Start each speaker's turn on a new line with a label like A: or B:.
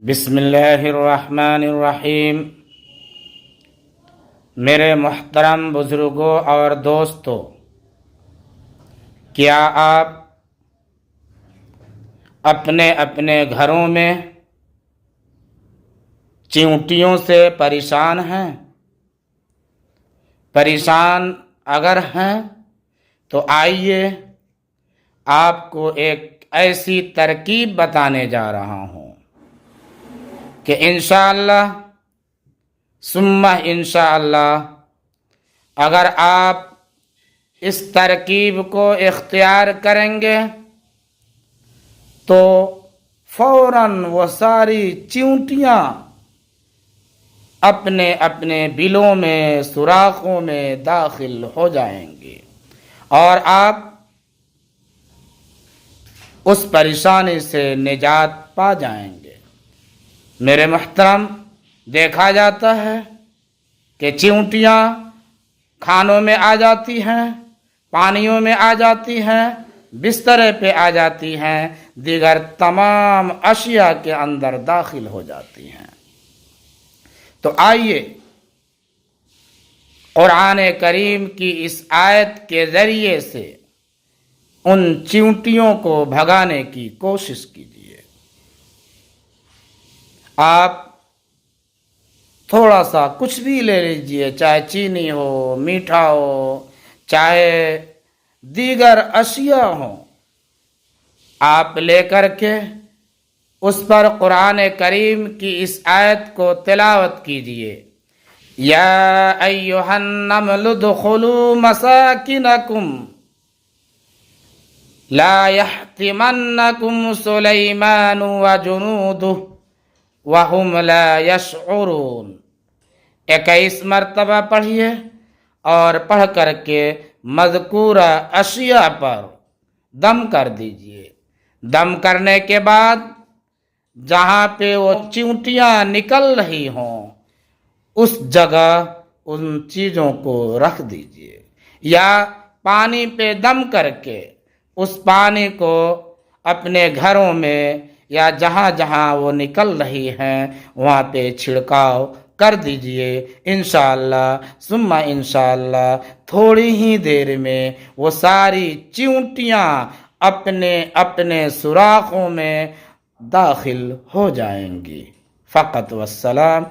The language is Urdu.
A: بسم اللہ الرحمن الرحیم۔ میرے محترم بزرگوں اور دوستو، کیا آپ اپنے اپنے گھروں میں چیونٹیوں سے پریشان ہیں؟ پریشان اگر ہیں تو آئیے آپ کو ایک ایسی ترکیب بتانے جا رہا ہوں کہ انشاءاللہ ثم انشاءاللہ اگر آپ اس ترکیب کو اختیار کریں گے تو فوراً وہ ساری چیونٹیاں اپنے اپنے بلوں میں سوراخوں میں داخل ہو جائیں گی اور آپ اس پریشانی سے نجات پا جائیں گے۔ میرے محترم، دیکھا جاتا ہے کہ چیونٹیاں کھانوں میں آ جاتی ہیں، پانیوں میں آ جاتی ہیں، بسترے پہ آ جاتی ہیں، دیگر تمام اشیاء کے اندر داخل ہو جاتی ہیں۔ تو آئیے قرآن کریم کی اس آیت کے ذریعے سے ان چیونٹیوں کو بھگانے کی کوشش کیجیے۔ آپ تھوڑا سا کچھ بھی لے لیجئے، چاہے چینی ہو، میٹھا ہو، چاہے دیگر اشیاء ہوں، آپ لے کر کے اس پر قرآن کریم کی اس آیت کو تلاوت کیجئے۔ یا ایھا النمل ادخلوا مساکنکم لا یحطمنکم سلیمان وجنودہ وَهُمْ لَا يَشْعُرُونَ 21 مرتبہ پڑھیے اور پڑھ کر کے مذکورہ اشیاء پر دم کر دیجئے۔ دم کرنے کے بعد جہاں پہ وہ چیونٹیاں نکل رہی ہوں اس جگہ ان چیزوں کو رکھ دیجئے، یا پانی پہ دم کر کے اس پانی کو اپنے گھروں میں یا جہاں جہاں وہ نکل رہی ہیں وہاں پہ چھڑکاؤ کر دیجئے۔ انشاءاللہ ثم انشاءاللہ تھوڑی ہی دیر میں وہ ساری چیونٹیاں اپنے اپنے سوراخوں میں داخل ہو جائیں گی۔ فقط والسلام۔